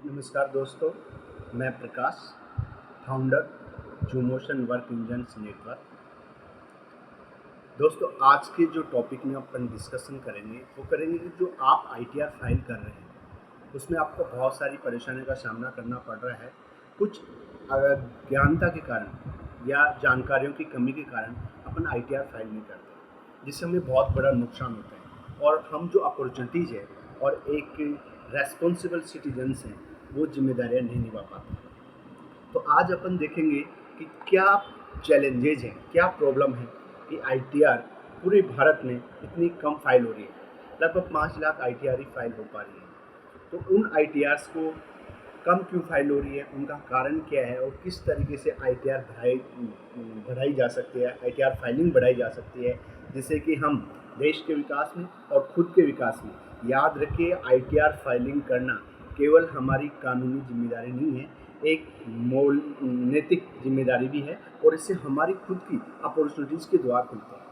नमस्कार दोस्तों, मैं प्रकाश, फाउंडर जूमोशन वर्क इंजन्स नेटवर्क। दोस्तों, आज के जो टॉपिक में अपन डिस्कशन करेंगे वो करेंगे कि जो आप आईटीआर फाइल कर रहे हैं उसमें आपको बहुत सारी परेशानियों का सामना करना पड़ रहा है। कुछ अज्ञानता के कारण या जानकारियों की कमी के कारण अपन आईटीआर फाइल नहीं करते, जिससे हमें बहुत बड़ा नुकसान होता है और हम जो अपॉर्चुनिटीज़ है और एक रेस्पॉन्सिबल सिटीजन्स हैं वो जिम्मेदारियां नहीं निभा पाते। तो आज अपन देखेंगे कि क्या चैलेंजेज हैं, क्या प्रॉब्लम है कि आईटीआर पूरे भारत में इतनी कम फाइल हो रही है। लगभग 5 लाख आईटीआर ही फाइल हो पा रही है। तो उन आईटीआर्स को कम क्यों फाइल हो रही है, उनका कारण क्या है और किस तरीके से आईटीआर बढ़ाई जा सकती है, आईटीआर फाइलिंग बढ़ाई जा सकती है, जिससे कि हम देश के विकास में और खुद के विकास में, याद रखिए, आईटीआर फाइलिंग करना केवल हमारी कानूनी जिम्मेदारी नहीं है, एक नैतिक जिम्मेदारी भी है और इससे हमारी खुद की अपॉर्चुनिटीज़ के द्वार खुलते हैं।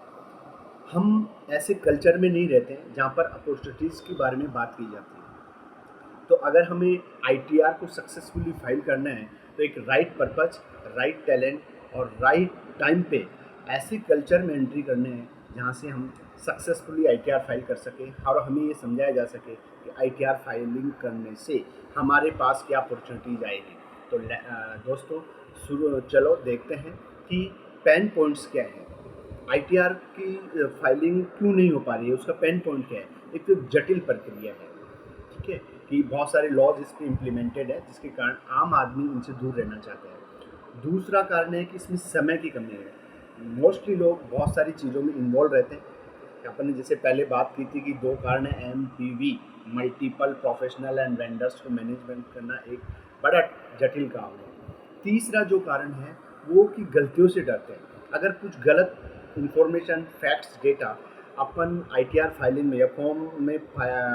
हम ऐसे कल्चर में नहीं रहते हैं जहाँ पर अपॉर्चुनिटीज़ के बारे में बात की जाती है। तो अगर हमें आईटीआर को सक्सेसफुली फाइल करना है तो एक राइट पर्पज, राइट टैलेंट और राइट टाइम पे ऐसे कल्चर में एंट्री करने हैं जहाँ से हम सक्सेसफुली आईटीआर फाइल कर सकें और हमें ये समझाया जा सके कि आईटीआर फाइलिंग करने से हमारे पास क्या अपॉर्चुनिटीज आएगी। तो दोस्तों, चलो देखते हैं कि पेन पॉइंट्स क्या हैं, आईटीआर की फाइलिंग क्यों नहीं हो पा रही है, उसका पेन पॉइंट क्या है। एक तो जटिल प्रक्रिया है, ठीक है, कि बहुत सारे लॉज इस पर इम्प्लीमेंटेड है जिसके कारण आम आदमी इनसे दूर रहना चाहते हैं। दूसरा कारण है कि इसमें समय की कमी है। मोस्टली लोग बहुत सारी चीज़ों में इन्वॉल्व रहते हैं। अपन ने जैसे पहले बात की थी कि 2 कारण है MPV, multiple professional and vendors को मैनेजमेंट करना एक बड़ा जटिल काम है। तीसरा जो कारण है वो कि गलतियों से डरते हैं। अगर कुछ गलत इंफॉर्मेशन, फैक्ट्स, डेटा अपन आईटीआर फाइलिंग में या फॉर्म में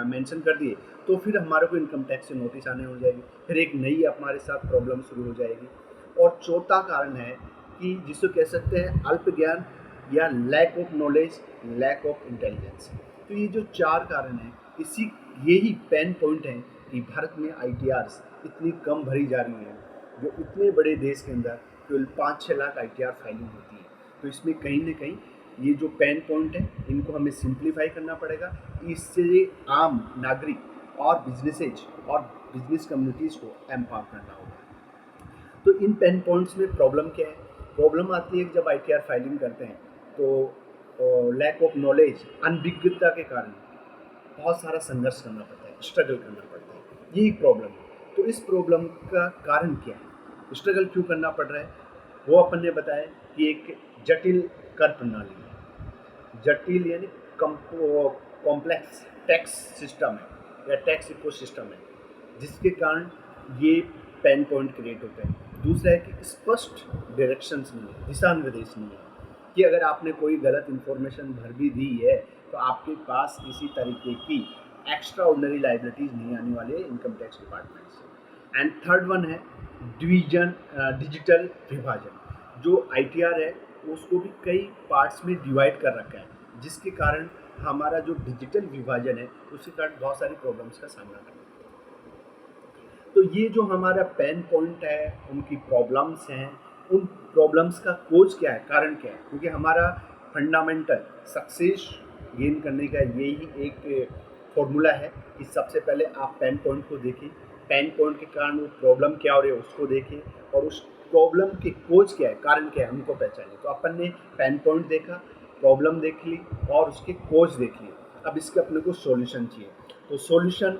मेंशन कर दिए तो फिर हमारे को इनकम टैक्स से नोटिस आने हो जाएगी, फिर एक नई हमारे साथ प्रॉब्लम शुरू हो जाएगी। और चौथा कारण है कि जिसको कह सकते हैं अल्प ज्ञान या lack of knowledge, lack of intelligence. तो ये जो 4 कारण हैं, इसी यही पेन पॉइंट हैं कि भारत में आईटीआर्स इतनी कम भरी जा रही हैं। जो इतने बड़े देश के अंदर केवल 5-6 लाख आईटीआर फाइलिंग होती है। तो इसमें कहीं ना कहीं ये जो पेन पॉइंट है इनको हमें सिंप्लीफाई करना पड़ेगा। इससे आम नागरिक और बिजनेसेज और बिजनेस कम्युनिटीज़ को एम्पावर करना होगा। तो इन पेन पॉइंट्स में प्रॉब्लम क्या है? प्रॉब्लम आती है कि जब आईटीआर फाइलिंग करते हैं तो लैक ऑफ नॉलेज, अनभिज्ञता के कारण बहुत सारा संघर्ष करना पड़ता है, स्ट्रगल करना पड़ता है। यही प्रॉब्लम है। तो इस प्रॉब्लम का कारण क्या है, स्ट्रगल क्यों करना पड़ रहा है, वो अपन ने बताया कि एक जटिल कर प्रणाली है। जटिल यानी कॉम्प्लेक्स टैक्स सिस्टम है या टैक्स इको सिस्टम है, जिसके कारण ये पेन पॉइंट क्रिएट होते हैं। दूसरा है कि स्पष्ट डायरेक्शंस नहीं है, दिशा निर्देश नहीं है, कि अगर आपने कोई गलत इन्फॉर्मेशन भर भी दी है तो आपके पास किसी तरीके की एक्स्ट्रा ऑर्डिनरी लाइबिलिटीज़ नहीं आने वाले इनकम टैक्स डिपार्टमेंट से। एंड थर्ड वन है डिजिटल विभाजन। जो आईटीआर है उसको भी कई पार्ट्स में डिवाइड कर रखा है, जिसके कारण हमारा जो डिजिटल विभाजन है उसके कारण बहुत सारी प्रॉब्लम्स का सामना करना पड़ता है। तो ये जो हमारा पेन पॉइंट है, उनकी प्रॉब्लम्स हैं, उन प्रॉब्लम्स का कोज क्या है, कारण क्या है, क्योंकि हमारा फंडामेंटल सक्सेस गेन करने का यही एक फॉर्मूला है कि सबसे पहले आप पेन पॉइंट को देखिए, पेन पॉइंट के कारण वो प्रॉब्लम क्या हो रही है उसको देखिए और उस प्रॉब्लम के कोज क्या है, कारण क्या है, उनको पहचानिए। तो अपन ने पेन पॉइंट देखा, प्रॉब्लम देख ली और उसके कोज देख लिए। अब इसके अपने को सॉल्यूशन चाहिए। तो सॉल्यूशन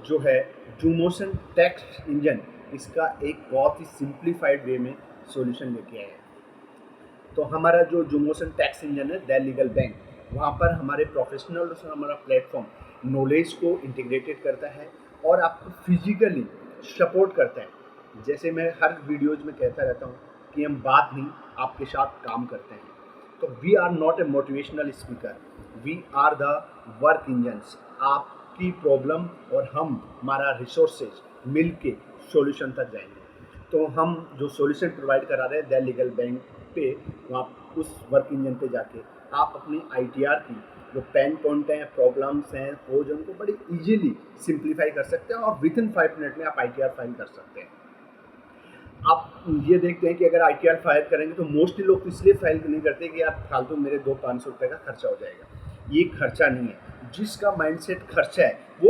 जो है जूमोशन टैक्स इंजन इसका एक बहुत ही सिंप्लीफाइड वे में सॉल्यूशन लेके आया है। तो हमारा जो जूमोशन टैक्स इंजन है द लीगल बैंक, वहाँ पर हमारे प्रोफेशनल से हमारा प्लेटफॉर्म नॉलेज को इंटीग्रेटेड करता है और आपको फिजिकली सपोर्ट करता है। जैसे मैं हर वीडियोज में कहता रहता हूँ कि हम बात नहीं, आपके साथ काम करते हैं। तो we are not a motivational speaker, we are the work engines. आपकी प्रॉब्लम और हमारा रिसोर्सेज मिल के सोल्यूशन तक जाएंगे। तो हम जो सॉल्यूशन प्रोवाइड करा रहे हैं द लीगल बैंक पे, वहाँ उस वर्क इंजन पे जाके आप अपनी ITR की जो पेन पॉइंट हैं, प्रॉब्लम्स हैं, वो जो उनको बड़ी इजीली सिंप्लीफाई कर सकते हैं और विद इन 5 मिनट में आप ITR फाइल कर सकते हैं। आप ये देखते हैं कि अगर ITR फाइल करेंगे तो मोस्टली लोग इसलिए फाइल नहीं करते कि यार फालतू मेरे 200-500 रुपये का खर्चा हो जाएगा। ये खर्चा नहीं है। जिसका माइंडसेट खर्चा है वो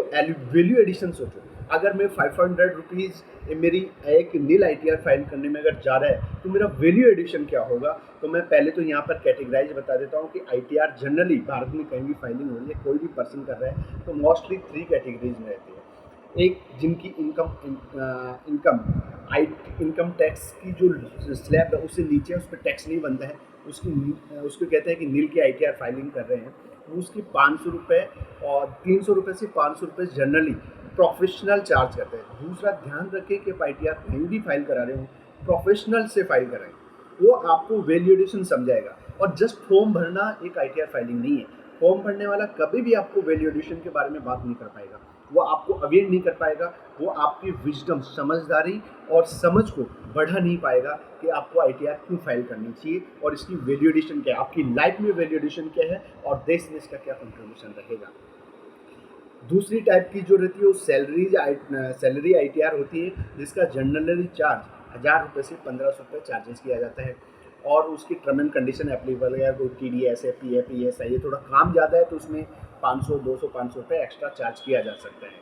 वैल्यू एडिशन सोचो। अगर मैं 500 रुपीज़ मेरी एक नील ITR फाइल करने में अगर जा रहा है तो मेरा वैल्यू एडिशन क्या होगा। तो मैं पहले तो यहाँ पर कैटेगराइज बता देता हूँ कि ITR जनरली भारत में कहीं भी फाइलिंग हो रही है, कोई भी पर्सन कर रहा है तो मोस्टली 3 कैटेगरीज में रहती है। एक जिनकी इनकम टैक्स की जो स्लैब है उससे नीचे उस पर टैक्स नहीं बनता है, उसको कहते हैं कि नील की ITR फाइलिंग कर रहे हैं, वो उसकी 500 रुपये और 300 रुपये से 500 रुपये जनरली प्रोफेशनल चार्ज करते हैं। दूसरा ध्यान रखें कि ITR कहीं भी फाइल करा रहे हो प्रोफेशनल से फाइल कराएं, वो आपको वैल्यू एडिशन समझाएगा। और जस्ट फॉर्म भरना एक ITR फाइलिंग नहीं है। फॉर्म भरने वाला कभी भी आपको वैल्यू एडिशन के बारे में बात नहीं कर पाएगा, वो आपको अवेयर नहीं कर पाएगा, वो आपकी विजडम, समझदारी और समझ को बढ़ा नहीं पाएगा कि आपको ITR क्यों फाइल करनी चाहिए और इसकी वैल्यू एडिशन क्या है, आपकी लाइफ में वैल्यू एडिशन क्या है और देश में इसका क्या कंट्रीब्यूशन रहेगा। दूसरी टाइप की जो रहती है वो सैलरी ITR होती है, जिसका जनरली चार्ज 1000 रुपये से 1500 रुपये चार्जेस किया जाता है और उसकी टर्म एंड कंडीशन एप्लीकेबल है। कोई TDS है, PF, ES है, ये थोड़ा काम ज़्यादा है तो उसमें 500, 200, 500 रुपये एक्स्ट्रा चार्ज किया जा सकता है।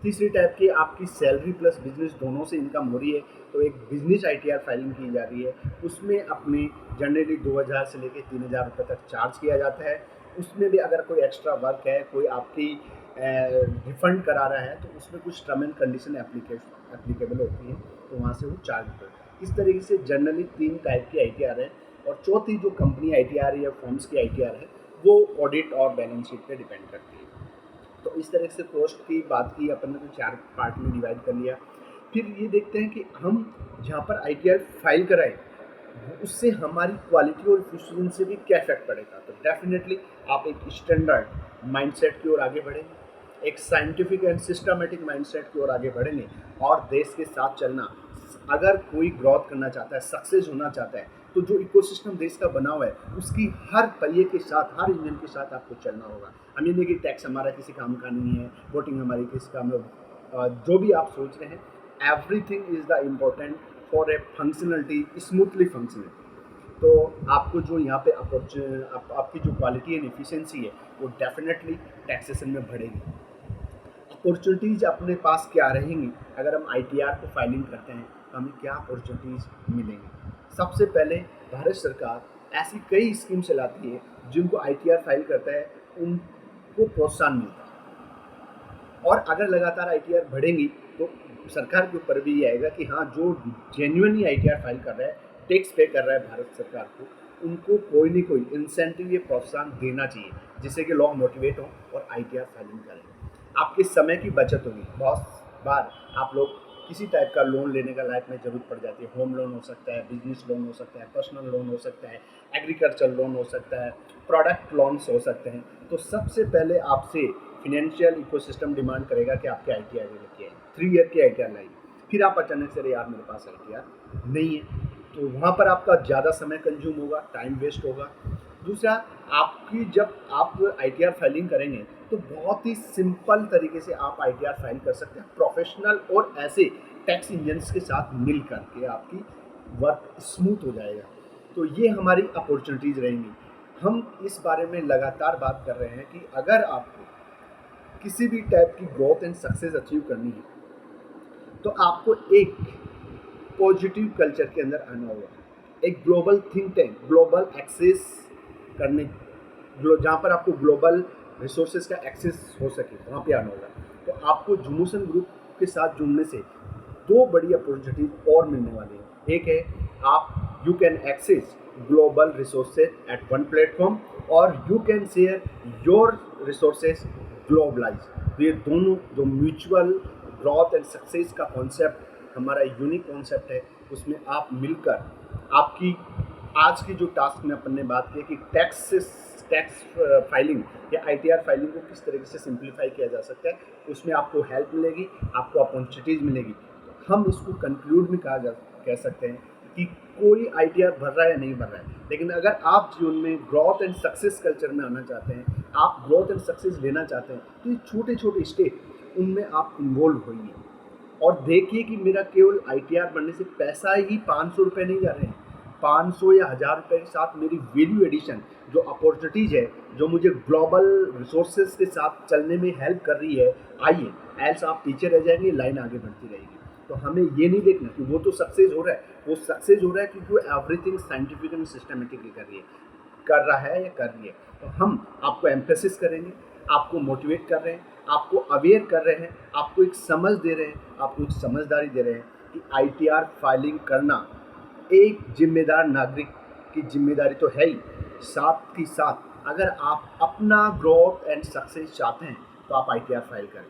तीसरी टाइप की आपकी सैलरी प्लस बिजनेस दोनों से इनकम हो रही है तो एक बिजनेस ITR फाइलिंग की जा रही है, उसमें अपने जनरली 2000 से लेकर 3000 रुपये तक चार्ज किया जाता है। उसमें भी अगर कोई एक्स्ट्रा वर्क है, कोई आपकी रिफंड करा रहा है तो उसमें कुछ टर्म एंड कंडीशन एप्लीकेबल होती है तो वहाँ से वो चार्ज होता है। इस तरीके से जनरली 3 टाइप की ITR है और चौथी जो कंपनी ITR या फर्म्स की ITR है वो ऑडिट और बैलेंस शीट पे डिपेंड करती है। तो इस तरह से कॉस्ट की बात की अपन ने, तो 4 पार्ट में डिवाइड कर लिया। फिर ये देखते हैं कि हम जहाँ पर ITR फाइल कराएं उससे हमारी क्वालिटी और एफिशिएंसी भी क्या इफेक्ट पड़ेगा। तो डेफिनेटली आप एक स्टैंडर्ड माइंडसेट की ओर आगे बढ़ेंगे, एक साइंटिफिक एंड सिस्टमेटिक माइंडसेट की ओर आगे बढ़ेंगे और देश के साथ चलना। अगर कोई ग्रोथ करना चाहता है, सक्सेस होना चाहता है तो जो इकोसिस्टम देश का बना हुआ है उसकी हर पहिए के साथ, हर इंजन के साथ आपको चलना होगा। हम ये नहीं कि टैक्स हमारा किसी काम का नहीं है, वोटिंग हमारी किसी काम में, जो भी आप सोच रहे हैं, everything is the important for a functionality, smoothly functionality. तो आपको जो यहाँ पे आपकी जो क्वालिटी एंड एफिशिएंसी है वो डेफिनेटली टैक्सेशन में बढ़ेगी। अपॉर्चुनिटीज़ अपने पास क्या रहेंगी अगर हम ITR को फाइलिंग करते हैं तो हमें क्या अपॉर्चुनिटीज़ मिलेंगी। सबसे पहले भारत सरकार ऐसी कई स्कीम चलाती है जिनको ITR फाइल करता है उनको प्रोत्साहन मिलता है और अगर लगातार ITR बढ़ेंगी तो सरकार के ऊपर भी ये आएगा कि हाँ, जो जेन्युइनली ITR फाइल कर रहा है, टैक्स पे कर रहा है भारत सरकार को, उनको कोई नहीं कोई इंसेंटिव या प्रोत्साहन देना चाहिए जिससे कि लोग मोटिवेट हों और ITR फाइलिंग करें। आपके समय की बचत होगी। बहुत बार आप लोग किसी टाइप का लोन लेने का लाइफ में ज़रूरत पड़ जाती है। होम लोन हो सकता है, बिजनेस लोन हो सकता है, पर्सनल लोन हो सकता है, एग्रीकल्चर लोन हो सकता है, प्रोडक्ट लोन्स हो सकते हैं। तो सबसे पहले आपसे फिनेंशियल इकोसिस्टम डिमांड करेगा कि आपके ITR लेके आए, 3 ईयर की ITR लाइए। फिर आप अचानक से, अरे यार मेरे पास ITR नहीं है, तो वहाँ पर आपका ज़्यादा समय कंज्यूम होगा, टाइम वेस्ट होगा। दूसरा, आपकी जब आप ITR फाइलिंग करेंगे तो बहुत ही सिंपल तरीके से आप ITR फाइल कर सकते हैं प्रोफेशनल और ऐसे टैक्स इंजन्स के साथ मिल करके आपकी वर्क स्मूथ हो जाएगा। तो ये हमारी अपॉर्चुनिटीज़ रहेंगी। हम इस बारे में लगातार बात कर रहे हैं कि अगर आपको किसी भी टाइप की ग्रोथ एंड सक्सेस अचीव करनी है तो आपको एक पॉजिटिव कल्चर के अंदर आना होगा, एक global think tank, global access करने, जहाँ पर आपको ग्लोबल रिसोर्सेज का एक्सेस हो सके वहाँ पे आना होगा। तो आपको जुमोसन ग्रुप के साथ जुड़ने से 2 बड़ी अपॉर्चुनिटीज और मिलने वाली है। एक है आप you can access global resources at one platform और you can share your resources globalise. ये दोनों जो म्यूचुअल ग्रोथ एंड सक्सेस का कॉन्सेप्ट हमारा यूनिक कॉन्सेप्ट है, उसमें आप मिलकर आपकी आज की जो टास्क में अपन ने बात की कि टैक्स फाइलिंग या ITR फाइलिंग को किस तरीके से सिंप्लीफाई किया जा सकता है, उसमें आपको हेल्प मिलेगी, आपको अपॉर्चुनिटीज़ मिलेगी। तो हम इसको कंक्लूड में कह सकते हैं कि कोई आईटीआर भर रहा है या नहीं भर रहा है, लेकिन अगर आप जीवन में ग्रोथ एंड सक्सेस कल्चर में आना चाहते हैं, आप ग्रोथ एंड सक्सेस लेना चाहते हैं, तो ये छोटे छोटे स्टेप उनमें आप इन्वॉल्व होइए और देखिए कि मेरा केवल आईटीआर बनने से पैसा ही 500 रुपये नहीं जा रहे हैं, 500 या 1000 रुपये के साथ मेरी वैल्यू एडिशन जो अपॉर्चुनिटीज़ है, जो मुझे ग्लोबल रिसोर्सेज के साथ चलने में हेल्प कर रही है, आइए, एल्स आप पीछे रह जाएंगे, लाइन आगे बढ़ती रहेगी। तो हमें ये नहीं देखना कि वो तो सक्सेस हो रहा है, वो सक्सेस हो रहा है क्योंकि वो एवरीथिंग साइंटिफिक एंड सिस्टमेटिकली कर रहा है या कर रही है। तो हम आपको एम्फेसिस करेंगे, आपको मोटिवेट कर रहे हैं, आपको अवेयर कर रहे हैं, आपको एक समझ दे रहे हैं, आपको एक समझदारी दे रहे हैं कि आईटीआर फाइलिंग करना एक जिम्मेदार नागरिक की जिम्मेदारी तो है ही, साथ ही साथ अगर आप अपना ग्रोथ एंड सक्सेस चाहते हैं तो आप आईटीआर फाइल करें।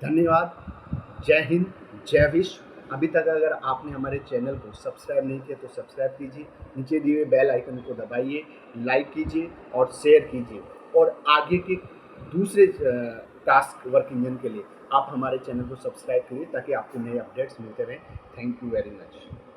धन्यवाद। जय हिंद, जय विश्व। अभी तक अगर आपने हमारे चैनल को सब्सक्राइब नहीं किया तो सब्सक्राइब कीजिए, नीचे दिए हुए बेल आइकन को दबाइए, लाइक कीजिए और शेयर कीजिए। और आगे के दूसरे टास्क वर्क इंजन के लिए आप हमारे चैनल को सब्सक्राइब करिए ताकि आपको नए अपडेट्स मिलते रहें। Thank you very much.